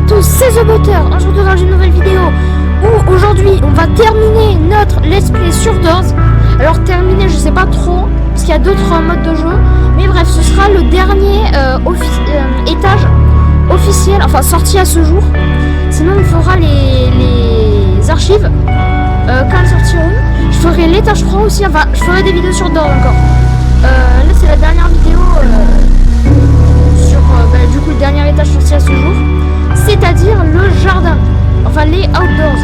tous, c'est The Butter. On se retrouve dans une nouvelle vidéo où aujourd'hui on va terminer notre let's play sur Doors. Alors terminer, je sais pas trop parce qu'il y a d'autres modes de jeu, mais bref, ce sera le dernier étage officiel, enfin sorti à ce jour. Sinon on fera les archives quand elles sortiront. Je ferai l'étage 3 aussi, enfin je ferai des vidéos sur Doors encore. Là c'est la dernière vidéo sur du coup le dernier étage sorti à ce jour, c'est-à-dire le jardin, enfin les outdoors.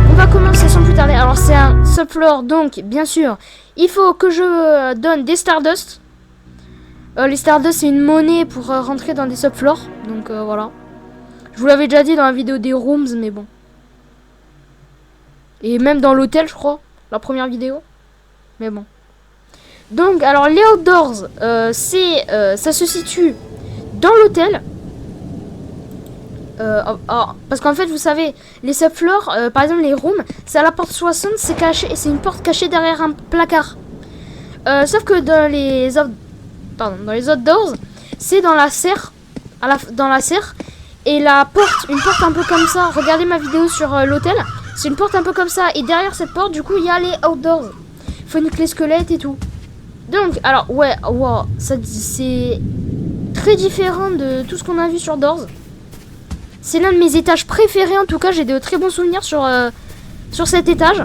On va commencer sans plus tarder. Alors c'est un subfloor, donc bien sûr il faut que je donne des Stardust. Les Stardust c'est une monnaie pour rentrer dans des subfloors, donc voilà. Je vous l'avais déjà dit dans la vidéo des rooms, mais bon. Et même dans l'hôtel je crois, la première vidéo, mais bon. Donc alors les outdoors, ça se situe dans l'hôtel. Parce qu'en fait vous savez, les subfloors, par exemple les rooms, c'est à la porte 60, c'est caché, c'est une porte cachée derrière un placard. Sauf que dans les outdoors, c'est dans la serre, dans la serre, et la porte, une porte un peu comme ça. Regardez ma vidéo sur l'hôtel, c'est une porte un peu comme ça, et derrière cette porte, du coup il y a les outdoors. Il faut niquer les squelettes et tout. Donc alors ouais, wow, ça c'est très différent de tout ce qu'on a vu sur Doors. C'est l'un de mes étages préférés, en tout cas j'ai de très bons souvenirs sur cet étage.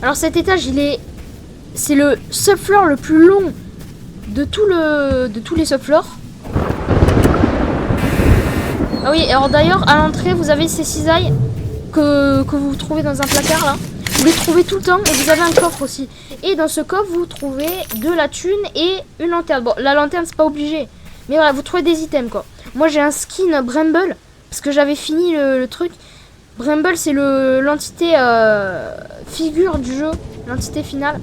Alors cet étage c'est le subfloor le plus long de tous les subfloors. Ah oui, alors d'ailleurs à l'entrée vous avez ces cisailles que vous trouvez dans un placard là. Vous les trouvez tout le temps, et vous avez un coffre aussi. Et dans ce coffre vous trouvez de la thune et une lanterne. Bon, la lanterne c'est pas obligé, mais voilà, vous trouvez des items quoi. Moi j'ai un skin Bramble parce que j'avais fini le truc. Bramble c'est l'entité figure du jeu, l'entité finale.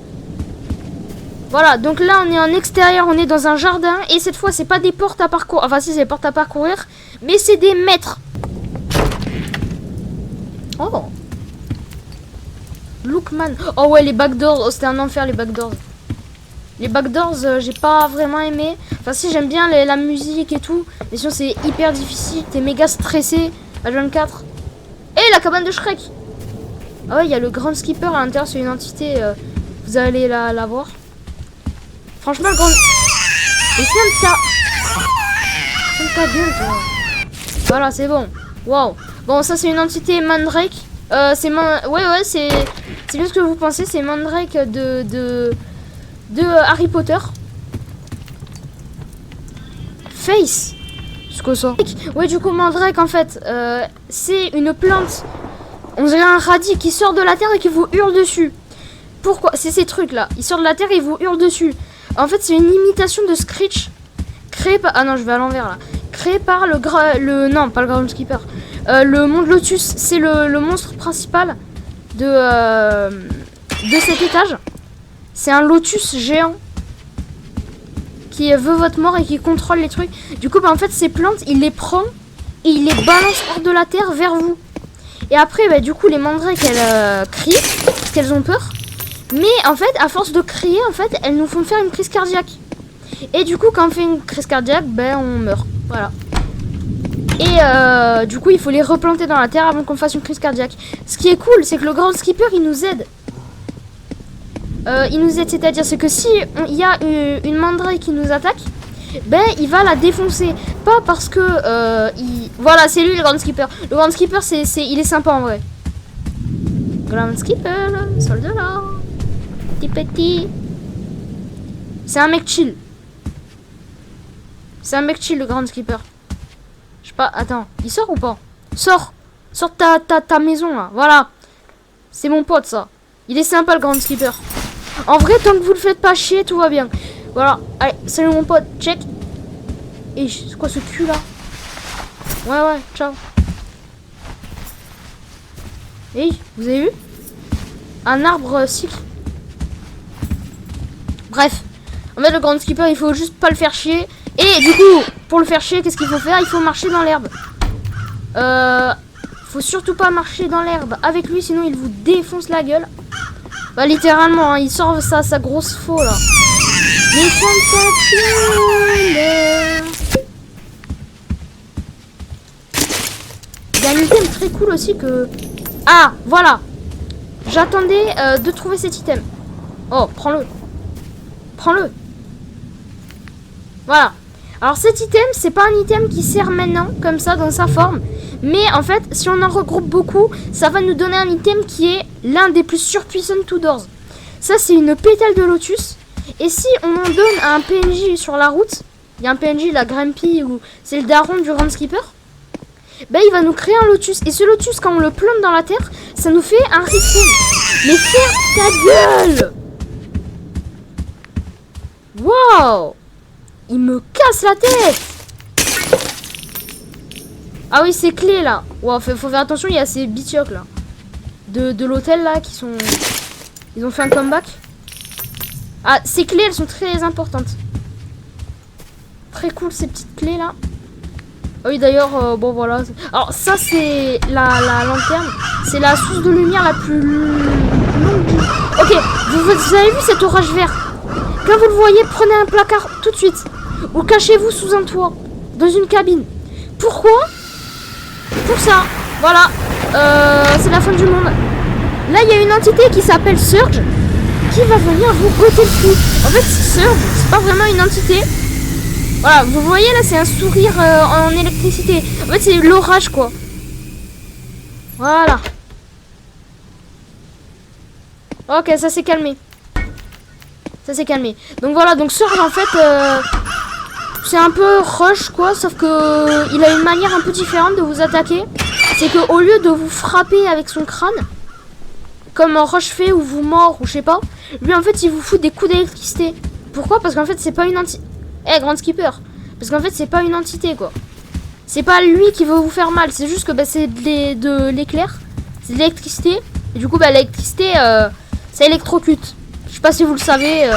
Voilà, donc là on est en extérieur, on est dans un jardin, et cette fois c'est pas des portes à parcourir, enfin si c'est des portes à parcourir, mais c'est des mètres. Oh, Lookman. Oh ouais, les backdoors, oh, c'était un enfer les backdoors. Les backdoors, j'ai pas vraiment aimé. Enfin si, j'aime bien la musique et tout, mais sinon c'est hyper difficile, t'es méga stressé à 24. Et la cabane de Shrek. Ah ouais, il y a le Grand Skipper à l'intérieur, c'est une entité, vous allez la voir. Franchement le grand... Et ferme ta gueule toi. Voilà, c'est bon. Waouh. Bon, ça c'est une entité Mandrake. Ouais, c'est bien ce que vous pensez, c'est Mandrake de Harry Potter. Face. C'est quoi ça? Ouais, du coup Mandrake en fait, c'est une plante. On dirait un radis qui sort de la terre et qui vous hurle dessus. Pourquoi? C'est ces trucs là. Il sort de la terre et il vous hurle dessus. En fait, c'est une imitation de Screech créé par... Ah non, je vais à l'envers là. Créé par non, pas le Ground Skipper. Le Monde Lotus, c'est le monstre principal de cet étage. C'est un lotus géant qui veut votre mort et qui contrôle les trucs. Du coup, en fait, ces plantes, il les prend et il les balance hors de la terre vers vous. Et après, du coup, les mandrakes, elles crient parce qu'elles ont peur. Mais en fait, à force de crier, en fait, elles nous font faire une crise cardiaque. Et du coup, quand on fait une crise cardiaque, on meurt. Voilà. Et du coup, il faut les replanter dans la terre avant qu'on fasse une crise cardiaque. Ce qui est cool, c'est que le Grand Skipper, il nous aide. C'est-à-dire c'est que si il y a une mandrake qui nous attaque, il va la défoncer. Pas parce que voilà, c'est lui le Grand Skipper. Le Grand Skipper, il est sympa en vrai. Grand Skipper, soldat là, petit. C'est un mec chill. C'est un mec chill, le Grand Skipper. Je sais pas, attends, il sort ou pas? Sors de ta maison là, voilà. C'est mon pote ça. Il est sympa le Grand Skipper. En vrai, tant que vous le faites pas chier, tout va bien. Voilà, allez, salut mon pote, check. Et c'est quoi ce cul là? Ouais, ciao. Et vous avez vu? Un arbre cycle. Bref, en fait le Grand Skipper, il faut juste pas le faire chier. Et du coup, pour le faire chier, qu'est-ce qu'il faut faire? Il faut marcher dans l'herbe. Faut surtout pas marcher dans l'herbe avec lui, sinon il vous défonce la gueule. Littéralement, hein, il sort sa grosse faux là. Mais item très cool aussi que... Ah, voilà. J'attendais de trouver cet item. Oh, prends-le. Prends-le. Voilà. Alors cet item, c'est pas un item qui sert maintenant, comme ça, dans sa forme. Mais en fait, si on en regroupe beaucoup, ça va nous donner un item qui est l'un des plus surpuissants to doors. Ça, c'est une pétale de lotus. Et si on en donne à un PNJ sur la route, il y a un PNJ, la Grumpy, ou c'est le daron du Grand Skipper, ben il va nous créer un lotus. Et ce lotus, quand on le plante dans la terre, ça nous fait un respawn. Mais ferme ta gueule! Wow! Il me casse la tête! Ah oui, ces clés là. Wow, faut faire attention, il y a ces bitiocs là. De l'hôtel là qui sont... Ils ont fait un comeback. Ah, ces clés, elles sont très importantes. Très cool ces petites clés là. Ah oui, d'ailleurs, bon voilà. Alors ça, c'est la lanterne. C'est la source de lumière la plus longue du... Ok, vous avez vu cet orage vert? Quand vous le voyez, prenez un placard tout de suite. Ou cachez-vous sous un toit, dans une cabine. Pourquoi? Pour ça. Voilà. C'est la fin du monde. Là, il y a une entité qui s'appelle Surge qui va venir vous botter le cul. En fait, Surge, c'est pas vraiment une entité. Voilà, vous voyez là, c'est un sourire en électricité. En fait, c'est l'orage, quoi. Voilà. Ok, ça s'est calmé. Ça s'est calmé. Donc voilà, donc Surge, en fait, c'est un peu rush, quoi. Sauf que il a une manière un peu différente de vous attaquer. C'est que au lieu de vous frapper avec son crâne, comme un rush fait ou vous mord ou je sais pas, lui en fait il vous fout des coups d'électricité. Pourquoi? Parce qu'en fait c'est pas une entité. Grand Skipper. Parce qu'en fait c'est pas une entité, quoi. C'est pas lui qui veut vous faire mal. C'est juste que bah, c'est de l'éclair. C'est de l'électricité. Et du coup bah, l'électricité ça électrocute. Je sais pas si vous le savez.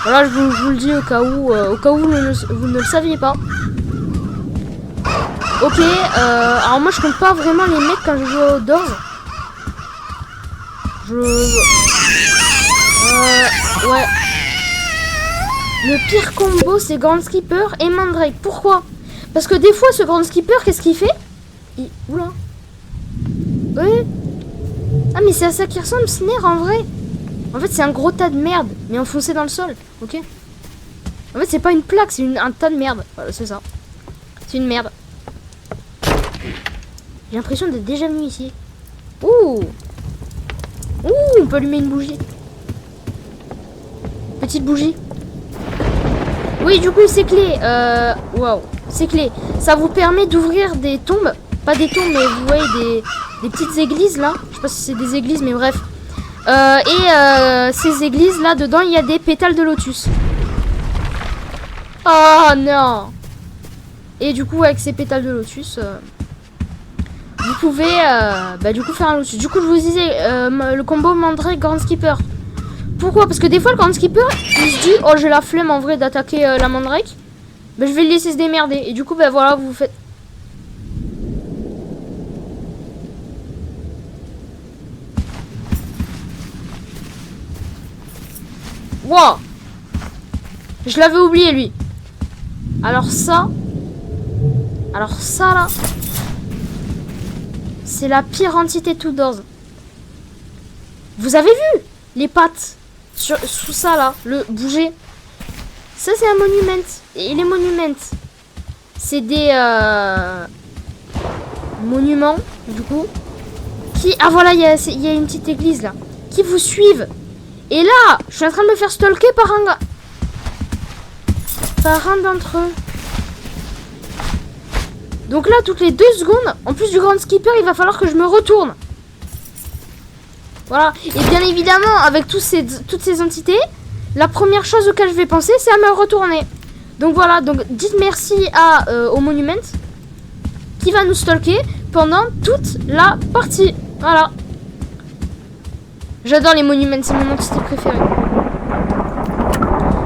Voilà, je vous le dis au cas où vous ne le saviez pas. Ok, alors moi je compte pas vraiment les mecs quand je joue au Doors. Ouais. Le pire combo c'est Grand Skipper et Mandrake. Pourquoi? Parce que des fois ce Grand Skipper, qu'est-ce qu'il fait? Oula. Ouais. Ah mais c'est à ça qui ressemble Snare en vrai. En fait c'est un gros tas de merde, mais enfoncé dans le sol, ok? En fait c'est pas une plaque, c'est un tas de merde. Voilà, c'est ça. C'est une merde. J'ai l'impression d'être déjà venu ici. Ouh! Ouh, on peut allumer une bougie. Petite bougie. Oui, du coup, c'est clé. Waouh, c'est clé. Ça vous permet d'ouvrir des tombes. Pas des tombes, mais vous voyez des petites églises là. Je sais pas si c'est des églises, mais bref. Ces églises là, dedans, il y a des pétales de lotus. Oh non! Et du coup, avec ces pétales de lotus, vous pouvez du coup faire un lotus. Du coup, je vous disais, le combo Mandrake Grand Skipper. Pourquoi? Parce que des fois, le Grand Skipper, il se dit, oh, j'ai la flemme en vrai d'attaquer la Mandrake. Ben, je vais le laisser se démerder. Et du coup, ben voilà, vous faites... Wow! Je l'avais oublié, lui. Alors ça là, c'est la pire entité to doors. Vous avez vu les pattes sous ça là, le bouger. Ça c'est un monument. Et les monuments, c'est des monuments du coup qui... Ah voilà, il y a une petite église là qui vous suivent. Et là, je suis en train de me faire stalker par un d'entre eux. Donc là, toutes les 2 secondes, en plus du Grand Skipper, il va falloir que je me retourne. Voilà. Et bien évidemment, avec toutes ces entités, la première chose auquel je vais penser, c'est à me retourner. Donc voilà, donc dites merci au monument qui va nous stalker pendant toute la partie. Voilà. J'adore les monuments, c'est mon entité préférée.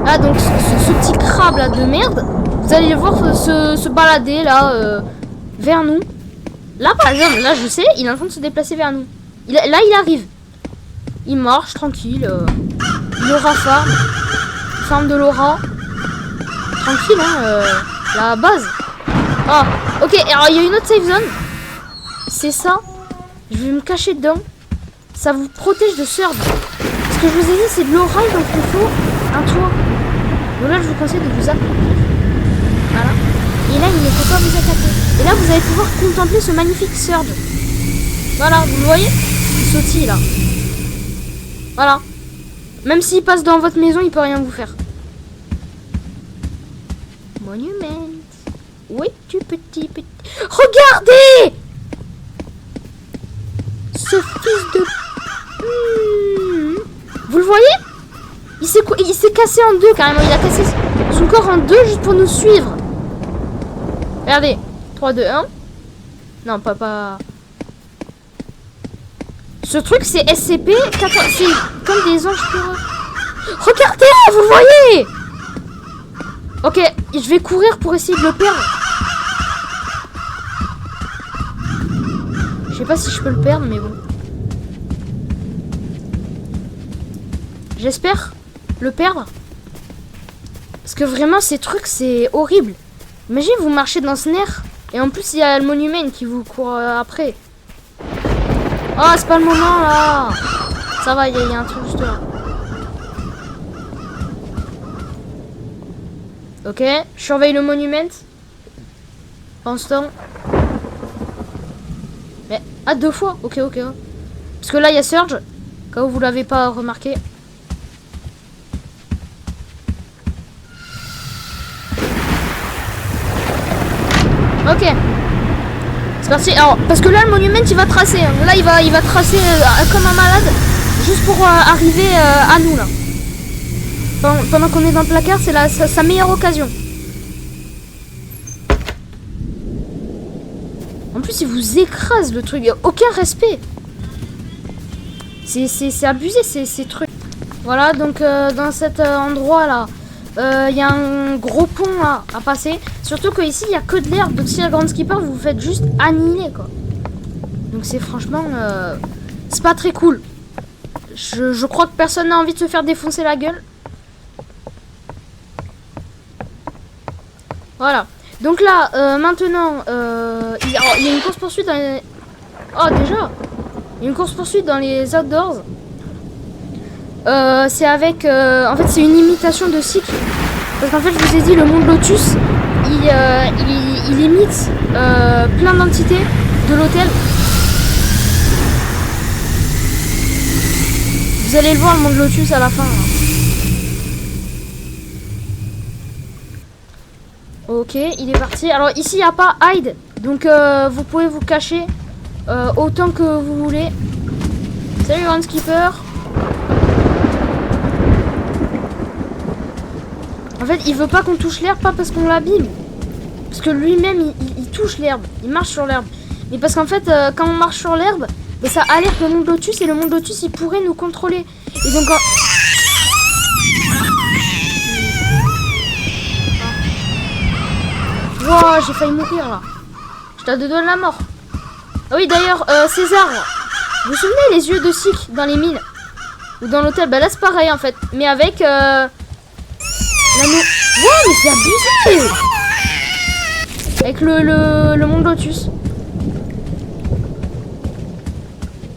Ah, donc ce petit crabe là de merde, vous allez le voir se balader là vers nous. Là par exemple, là je sais, il est en train de se déplacer vers nous. Là il arrive. Il marche tranquille. L'aura farm de l'aura. Tranquille hein, la base. Ah, ok, alors il y a une autre safe zone. c'est ça. Je vais me cacher dedans. Ça vous protège de surge. Ce que je vous ai dit, c'est de l'orage, donc il faut un toit. Donc là, je vous conseille de vous appliquer. Voilà. Et là, il ne faut pas vous attaquer. Et là, vous allez pouvoir contempler ce magnifique surge. Voilà, vous le voyez? Il sautille là. Voilà. Même s'il passe dans votre maison, il peut rien vous faire. Monument. Où es-tu, petit? Regardez! Ce fils de... Vous le voyez? Il s'est cassé en deux carrément. Il a cassé son corps en deux juste pour nous suivre. Regardez. 3, 2, 1. Non, pas... Ce truc, c'est SCP. C'est comme des anges purs. Regardez, vous le voyez? Ok, je vais courir pour essayer de le perdre. Je sais pas si je peux le perdre, mais bon. J'espère le perdre. Parce que vraiment, ces trucs, c'est horrible. Imaginez, vous marchez dans ce nerf. Et en plus, il y a le monument qui vous court après. Oh, c'est pas le moment, là. Ça va, il y a un truc juste là. Ok, je surveille le monument. Pendant ce temps. Mais, ah, 2 fois. Ok. Parce que là, il y a Surge. Quand vous l'avez pas remarqué. Ok. C'est parti. Alors, parce que là, le monument, il va tracer. Hein. Là, il va tracer comme un malade. Juste pour arriver à nous, là. Pendant qu'on est dans le placard, c'est sa meilleure occasion. En plus, il vous écrase, le truc. Il n'y a aucun respect. C'est abusé, ces trucs. Voilà, donc, dans cet endroit-là, il y a un gros pont là, à passer. Surtout qu'ici, il n'y a que de l'herbe. Donc, si la grande skipper, vous vous faites juste annihiler, quoi. Donc, c'est franchement... c'est pas très cool. Je crois que personne n'a envie de se faire défoncer la gueule. Voilà. Donc là, maintenant, il y a une course-poursuite dans les... Oh, déjà. Il y a une course-poursuite dans les outdoors. C'est avec... en fait, c'est une imitation de cycle. Parce qu'en fait, je vous ai dit, le monde Lotus, il imite plein d'entités de l'hôtel. Vous allez le voir, le monde Lotus, à la fin. Là. Ok, il est parti. Alors, ici, il n'y a pas hide. Donc, vous pouvez vous cacher autant que vous voulez. Salut, Grand Skipper. En fait, il veut pas qu'on touche l'herbe, pas parce qu'on l'abîme. Parce que lui-même, il touche l'herbe. Il marche sur l'herbe. Mais parce qu'en fait, quand on marche sur l'herbe, ben, ça alerte le monde Lotus. Et le monde Lotus, il pourrait nous contrôler. Et donc, wow, j'ai failli mourir, là. J'étais à 2 doigts de la mort. Ah oui, d'ailleurs, César, vous vous souvenez les yeux de Sik dans les mines? Ou dans l'hôtel? Bah là, c'est pareil, en fait. Mais avec... Wow, mais c'est abusé! Avec le monde Lotus.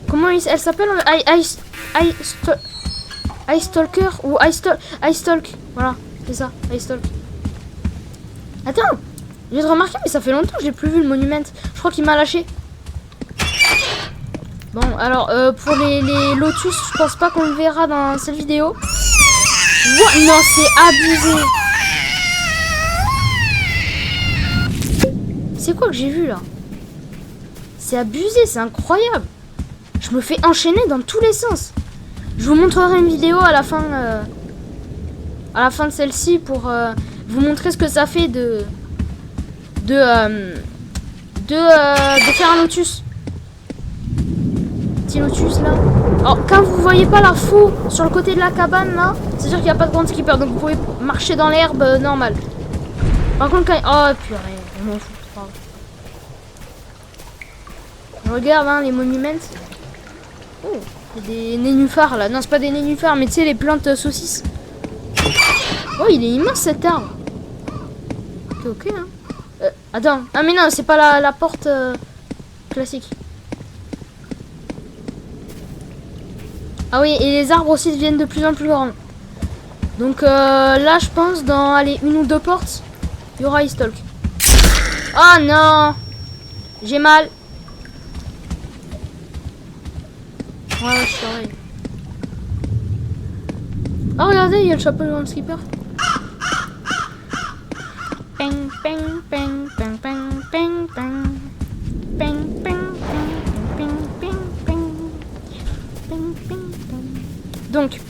Comment elle s'appelle? Ice Stalker ou Ice Stalk. Voilà, c'est ça, Ice Stalk. Attends, je viens de remarquer, mais ça fait longtemps que j'ai plus vu le monument. Je crois qu'il m'a lâché. Bon, alors, pour les Lotus, je pense pas qu'on le verra dans cette vidéo. Wow, non, c'est abusé. C'est quoi que j'ai vu là? C'est abusé, c'est incroyable. Je me fais enchaîner dans tous les sens. Je vous montrerai une vidéo à la fin de celle-ci pour vous montrer ce que ça fait de faire un lotus. Petit lotus là. Alors quand vous voyez pas la faux sur le côté de la cabane là, c'est sûr qu'il n'y a pas de grande skipper, donc vous pouvez marcher dans l'herbe normal. Par contre quand... Oh purée, je m'en fous. Regarde hein, les monuments. Oh, il y a des nénuphars là. Non, c'est pas des nénuphars, mais tu sais, les plantes saucisses. Oh, il est immense cet arbre. Ok, hein. Attends. Ah, mais non, c'est pas la porte. Classique. Ah oui, et les arbres aussi deviennent de plus en plus grands. Donc là, je pense, dans allez, une ou deux portes, il y aura Eastalk. Oh non! J'ai mal. Ouais, je suis pareil. Oh, regardez, il y a le chapeau de Grand Skipper. Ping, ping, ping, ping, ping, ping, ping. Ping, ping, ping, ping, ping, ping, ping, ping. Donc,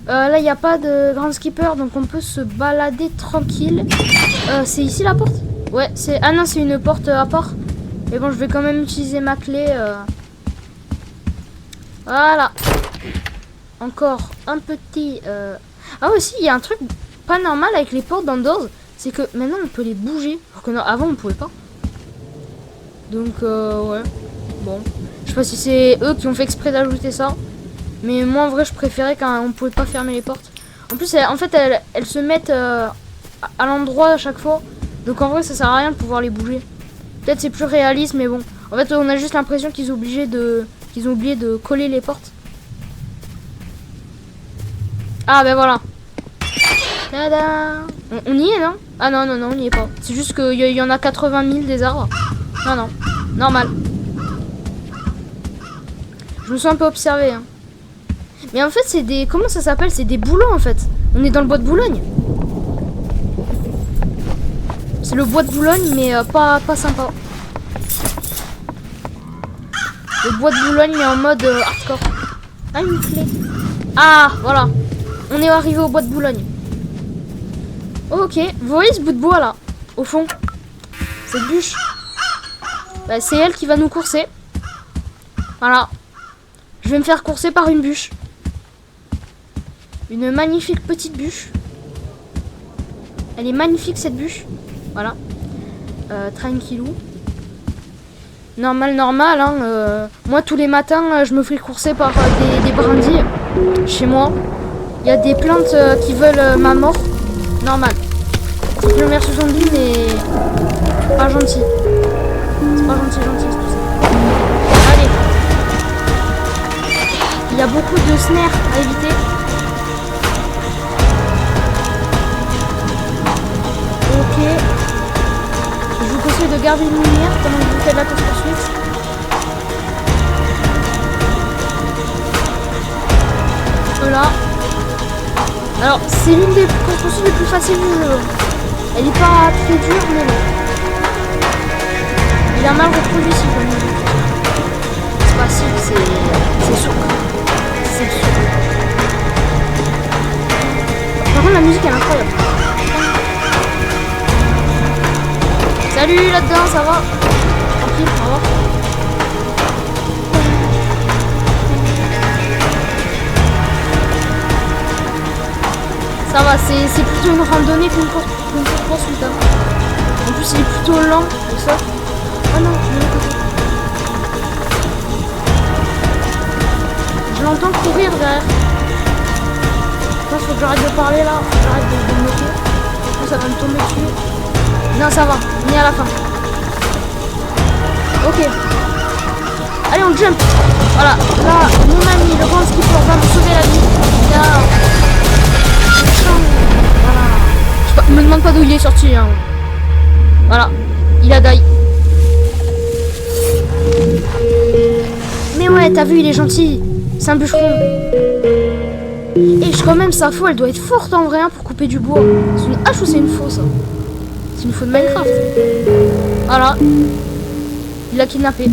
là, il n'y a pas de Grand Skipper, donc on peut se balader tranquille. C'est ici la porte? Ouais, c'est... Ah non, c'est une porte à part. Mais bon, je vais quand même utiliser ma clé. Voilà. Encore un petit... Ah aussi, il y a un truc pas normal avec les portes d'Endors. C'est que maintenant, on peut les bouger. Alors que non, avant, on pouvait pas. Donc, ouais. Bon. Je sais pas si c'est eux qui ont fait exprès d'ajouter ça. Mais moi, en vrai, je préférais quand on pouvait pas fermer les portes. En plus, en fait, elles se mettent à l'endroit à chaque fois. Donc, en vrai, ça sert à rien de pouvoir les bouger. Peut-être c'est plus réaliste, mais bon. En fait, on a juste l'impression qu'ils ont oublié de coller les portes. Ah, ben voilà. Tada! On y est, non? Ah non, non, non, on n'y est pas. C'est juste qu'il y en a 80 000 des arbres. Non, non. Normal. Je me suis un peu observé, hein. Mais en fait, c'est des... Comment ça s'appelle? C'est des boulons, en fait. On est dans le bois de Boulogne. C'est le bois de Boulogne, mais pas sympa. Le bois de Boulogne, mais en mode hardcore. Ah, une clé. Ah, voilà. On est arrivé au bois de Boulogne. Ok. Vous voyez ce bout de bois, là? Au fond. Cette bûche. Bah, c'est elle qui va nous courser. Voilà. Je vais me faire courser par une bûche. Une magnifique petite bûche. Elle est magnifique, cette bûche. Voilà. Tranquillou. Normal, normal. Hein, moi, tous les matins, je me fais courser par des brindilles. Chez moi. Il y a des plantes qui veulent ma mort. Normal. Le merceau zombie, mais pas gentil. C'est pas gentil, tout ça. Allez. Il y a beaucoup de snares à éviter. Ok. Je vous conseille de garder une lumière pendant que vous faites la course poursuite. Voilà. Alors, c'est l'une des courses poursuites les plus faciles du jeu. Elle est pas très dure, mais bon. Il a mal reproduit ici, comme dit. C'est facile, c'est sûr. C'est sûr. Par contre, la musique, elle est incroyable. Salut là-dedans, ça va? Tranquille, au revoir. Ça va, c'est plutôt une randonnée qu'une course poursuite. Hein. En plus, il est plutôt lent, et ça. Ah non, je l'ai côté. Je l'entends courir derrière. Je pense faut que j'arrête de parler là. J'arrête de me moquer. Sinon, ça va me tomber dessus. Non, ça va. On est à la fin. Ok. Allez, on jump. Voilà. Là, mon ami, le grand skipper va me sauver la vie. Là. Voilà. Me demande pas d'où il est sorti. Hein. Voilà. Il a die. Mais ouais, t'as vu, il est gentil. C'est un bûcheron. Et quand même, sa faux, elle doit être forte en vrai hein, pour couper du bois. C'est une hache ou c'est une faux, ça? C'est une faux de Minecraft. Voilà. Il l'a kidnappé.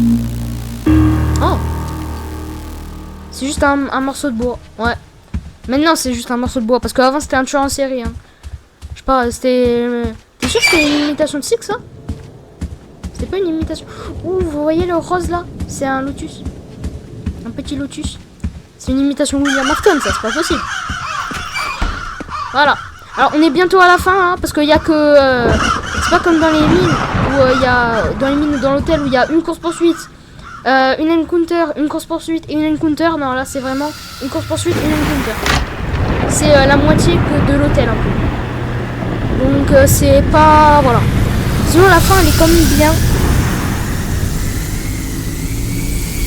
Oh. C'est juste un morceau de bois. Ouais. Maintenant, c'est juste un morceau de bois. Parce qu'avant, c'était un tueur en série. Hein. Je sais pas, c'était... T'es sûr que c'était une imitation de Six, ça? C'était pas une imitation. Ouh, vous voyez le rose, là? C'est un lotus. Un petit lotus. C'est une imitation de William Afton, ça, c'est pas possible. Voilà. Alors, on est bientôt à la fin, hein, parce qu'il y a que... c'est pas comme dans les mines, où il y a... Dans les mines ou dans l'hôtel, où il y a une course-poursuite, une encounter, une course-poursuite et une encounter. Non, là, c'est vraiment une course-poursuite et une encounter. C'est la moitié que de l'hôtel, un peu. Donc, c'est pas... Voilà. Sinon, la fin, elle est quand même bien.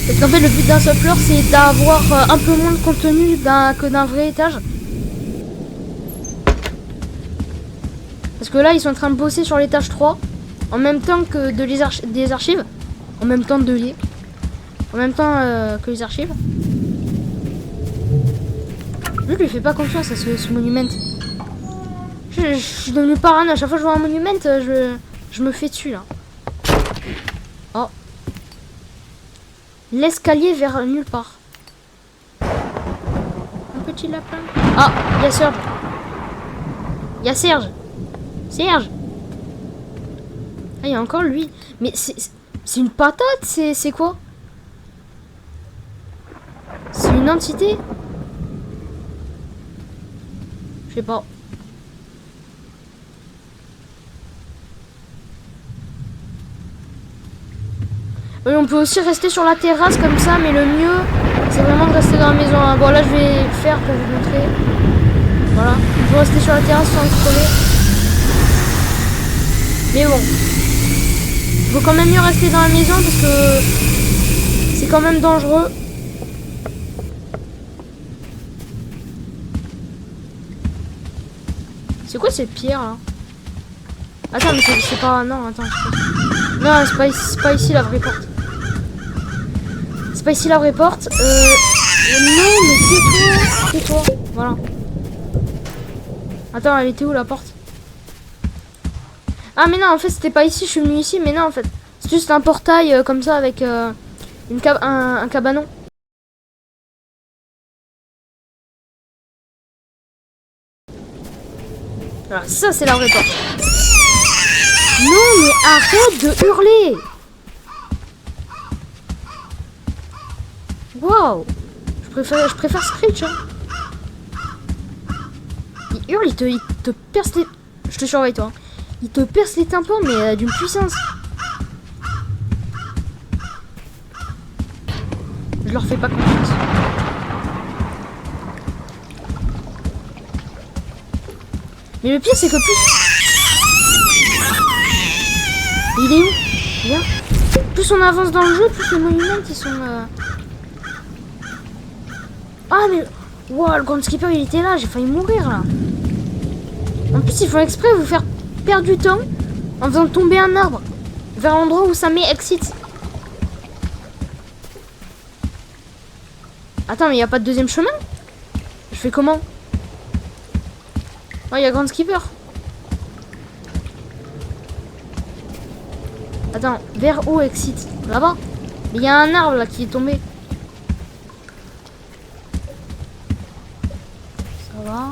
Parce qu'en fait, le but d'un suppler, c'est d'avoir un peu moins de contenu que d'un vrai étage. Parce que là, ils sont en train de bosser sur l'étage 3. En même temps que des archives. En même temps de lier. En même temps que les archives. Je lui fais pas confiance à ce monument. Je suis devenu parano. À chaque fois que je vois un monument, je me fais dessus là. Oh. L'escalier vers nulle part. Un petit lapin. Ah, il y a Serge. Il y a Serge. Serge. Ah, il y a encore lui. Mais c'est une patate, c'est quoi? C'est une entité? Je sais pas. Oui, on peut aussi rester sur la terrasse comme ça, mais le mieux, c'est vraiment de rester dans la maison. Bon, là, je vais faire pour vous montrer. Voilà. On peut rester sur la terrasse sans crever. Mais bon. Il faut quand même mieux rester dans la maison parce que c'est quand même dangereux. C'est quoi cette pierre là? Attends, mais c'est pas... Non, attends. Non, c'est pas ici la vraie porte. C'est pas ici la vraie porte. Non, mais tais-toi. Tais-toi. Voilà. Attends, elle était où la porte? Ah, mais non, en fait, c'était pas ici. Je suis venu ici, mais non, en fait. C'est juste un portail comme ça avec un cabanon. Voilà, ça, c'est la vraie porte. Non, mais arrête de hurler! Waouh! Je préfère Screech, hein. Il hurle, il te perce les... Je te surveille, toi. Il te perce les tympans, mais d'une puissance. Je leur fais pas confiance. Mais le pire, c'est que plus... Il est où? Viens. Plus on avance dans le jeu, plus les monuments ils sont... Ah mais... Wow, le Grand Skipper il était là, j'ai failli mourir là. En plus ils font exprès de vous faire perdre du temps en faisant tomber un arbre vers l'endroit où ça met exit. Attends, mais il n'y a pas de deuxième chemin? Je fais comment? Oh, il y a Grand Skipper. Attends, vers où exit? Là-bas? Mais il y a un arbre là qui est tombé. Ça va?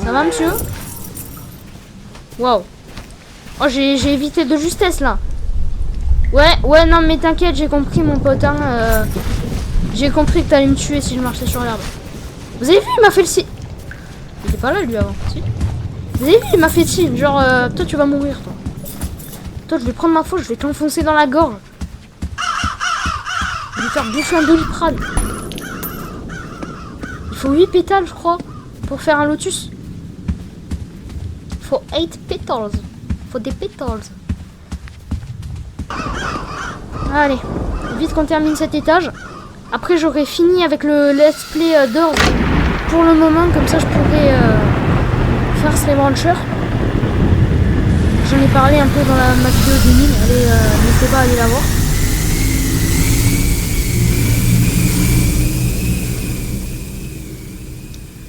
Ça va, monsieur? Waouh. Oh, j'ai évité de justesse là. Ouais, non, mais t'inquiète, j'ai compris, mon pote. Hein, j'ai compris que t'allais me tuer si je marchais sur l'herbe. Vous avez vu, il m'a fait le signe. Il était pas là lui avant, si. Vous avez vu, il m'a fait le signe. Genre, toi tu vas mourir, toi. Toi, je vais prendre ma faute, je vais t'enfoncer dans la gorge. Je vais faire bouffer un doliprane. Il faut 8 pétales, je crois, pour faire un lotus. Il faut 8 petals. Il faut des pétales. Allez, vite qu'on termine cet étage. Après, j'aurai fini avec le let's play d'Ors pour le moment. Comme ça, je pourrai faire Slime Rancher. J'en ai parlé un peu dans ma vidéo 2000. Allez, n'hésitez pas à aller la voir.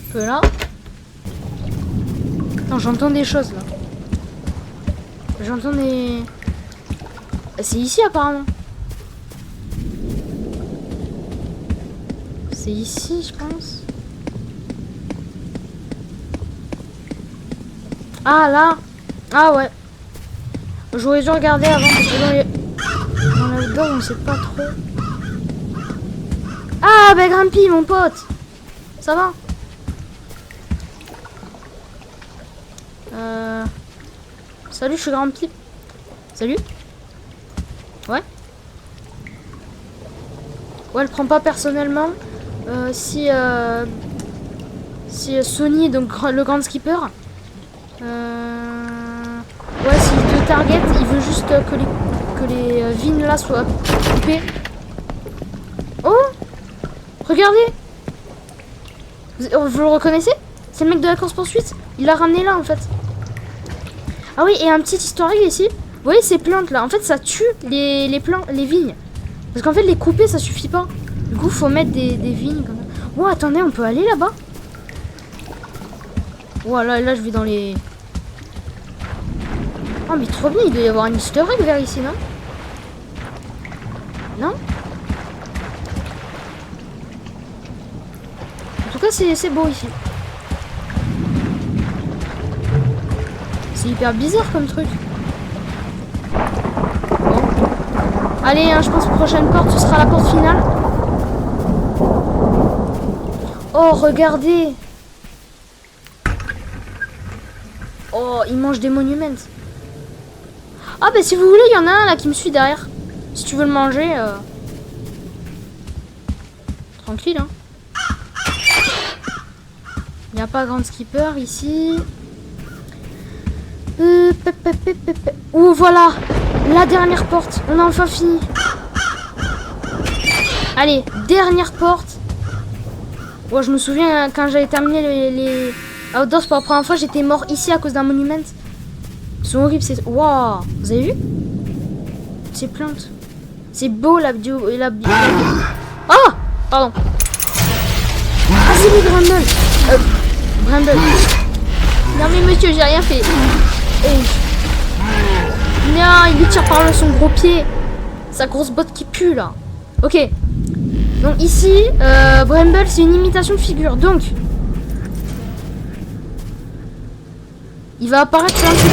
Un peu là. Non, j'entends des choses là. J'entends des... C'est ici apparemment. C'est ici, je pense. Ah là. Ah ouais. J'aurais dû regarder avant parce que dans l'outdoor on sait pas trop. Ah bah Grumpy mon pote. Ça va? Salut, je suis Grumpy. Salut. Ouais. Ouais, elle prend pas personnellement. Si Sony, donc le Grand Skipper, ouais, s'il te target, il veut juste que les vignes là soient coupées. Oh, regardez. Vous le reconnaissez? C'est le mec de la course poursuite. Il l'a ramené là en fait. Ah oui, et un petit historique ici. Vous voyez ces plantes là, en fait ça tue les plantes, les vignes. Parce qu'en fait les couper ça suffit pas. Du coup faut mettre des vignes comme ça. Oh attendez, on peut aller là-bas. Oh là je vais dans les... Oh mais trop bien, il doit y avoir une easter egg vers ici, non? Non? En tout cas c'est beau ici. C'est hyper bizarre comme truc. Bon. Allez, hein, je pense que la prochaine porte, ce sera la porte finale. Oh, regardez. Oh, il mange des monuments. Ah, bah si vous voulez, il y en a un là qui me suit derrière. Si tu veux le manger, tranquille, hein. Il n'y a pas grand skipper ici. Ouh, voilà. La dernière porte. On a enfin fini. Allez, dernière porte. Oh, je me souviens quand j'avais terminé les outdoors pour la première fois, j'étais mort ici à cause d'un monument. Ils sont horribles. Waouh. Vous avez vu ces plantes? C'est beau la bio. Ah, pardon. Ah, c'est lui, Bramble. Bramble. Non mais monsieur, j'ai rien fait. Non, il lui tire par là son gros pied. Sa grosse botte qui pue là. Ok. Donc ici, Bramble c'est une imitation de figure. Donc, il va apparaître sur un truc.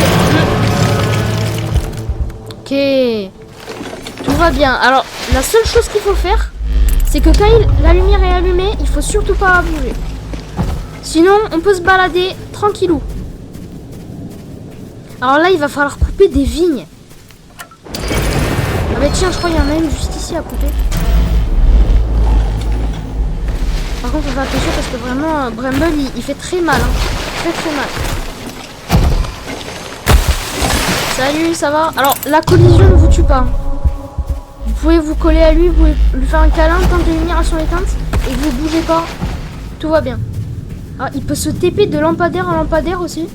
Ok. Tout va bien. Alors, la seule chose qu'il faut faire, c'est que quand la lumière est allumée, il faut surtout pas bouger. Sinon, on peut se balader tranquillou. Alors là, il va falloir couper des vignes. Ah bah tiens, je crois qu'il y en a une juste ici à couper. Par contre, on va attention parce que vraiment, Bramble, il fait très mal. Hein. Très mal. Salut, ça va? Alors, la collision ne vous tue pas. Vous pouvez vous coller à lui, vous pouvez lui faire un câlin tant que les lumières sont éteintes et que vous bougez pas. Tout va bien. Ah, il peut se TP de lampadaire en lampadaire aussi.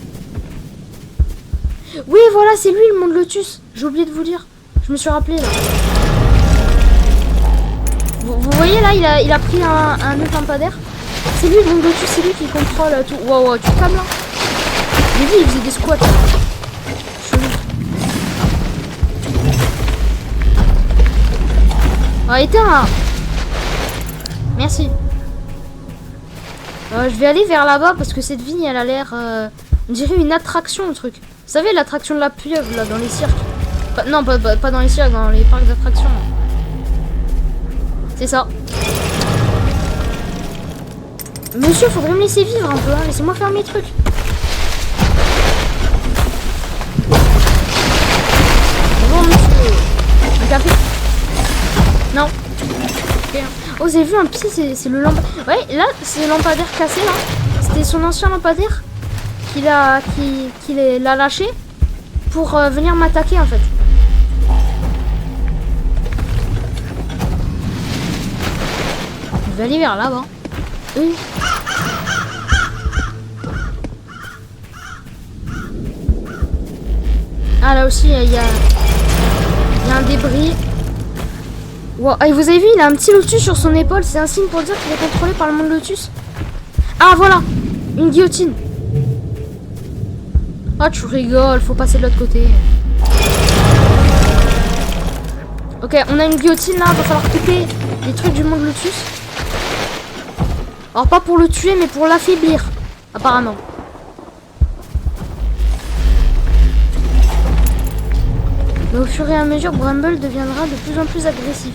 Oui, voilà, c'est lui le monde lotus. J'ai oublié de vous dire. Je me suis rappelé là. Vous voyez là, il a pris un autre lampadaire. C'est lui le monde lotus, c'est lui qui contrôle tout. Waouh, tu calmes là. J'ai vu, il faisait des squats là. Chelou. Ah, éteins là. Merci. Je vais aller vers là-bas parce que cette vigne elle a l'air on dirait une attraction le truc. Vous savez l'attraction de la pieuvre là dans les cirques. Non pas dans les cirques, dans les parcs d'attractions. C'est ça. Monsieur, faudrait me laisser vivre un peu, hein. Laissez-moi faire mes trucs. Bonjour monsieur. Un café? Non. Okay. Oh, vous avez vu un pied, c'est le lampadaire. Ouais, là, c'est le lampadaire cassé, là. C'était son ancien lampadaire qu'il l'a lâché pour venir m'attaquer, en fait. Je vais aller vers là-bas. Oui. Ah, là aussi, il y a un débris. Wow. Et vous avez vu, il a un petit lotus sur son épaule. C'est un signe pour dire qu'il est contrôlé par le monde lotus. Ah, voilà. Une guillotine. Ah, tu rigoles. Faut passer de l'autre côté. Ok, on a une guillotine là. Va falloir couper les trucs du monde lotus. Alors, pas pour le tuer, mais pour l'affaiblir. Apparemment. Mais au fur et à mesure, Bramble deviendra de plus en plus agressif.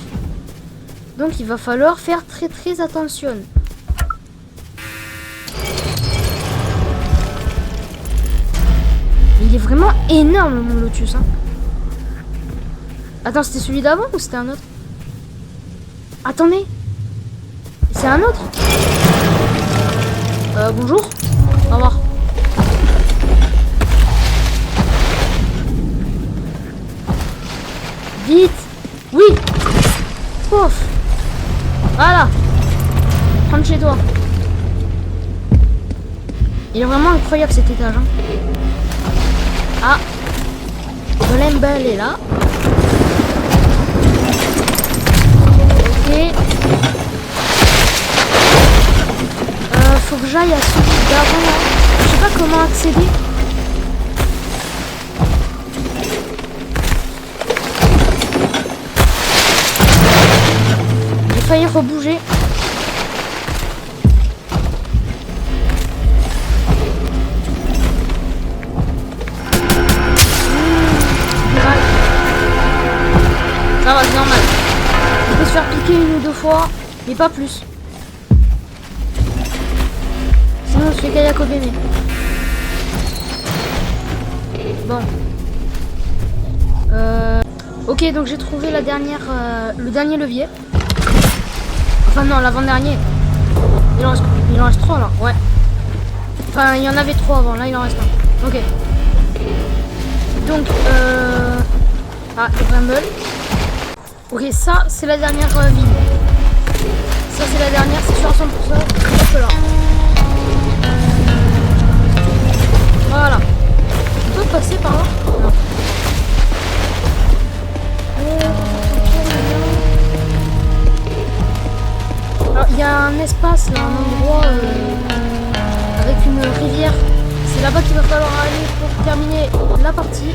Donc il va falloir faire très attention. Il est vraiment énorme mon lotus. Hein. Attends, c'était celui d'avant ou c'était un autre? Attendez. C'est un autre? Bonjour. Au revoir. Pouf. Voilà. Rentre chez toi. Il est vraiment incroyable cet étage. Hein. Ah. Golem est là. Ok. Faut que j'aille à celui d'avant. Hein. Je sais pas comment accéder. J'ai failli rebouger. Ça va, c'est normal. On peut se faire piquer une ou deux fois, mais pas plus. Sinon, on se fait kayak au bébé. Bon. Ok, donc j'ai trouvé la dernière, le dernier levier. Enfin non, l'avant-dernier. Il en reste 3 là, ouais. Enfin, il y en avait 3 avant, là il en reste un. Ok. Donc, ah, le Bramble. Ok, ça c'est la dernière ville. Ça c'est la dernière, c'est sûr à 100%. Hop là. Voilà. On peut passer par là? Non. Alors, il y a un espace là, un endroit avec une rivière. C'est là-bas qu'il va falloir aller pour terminer la partie.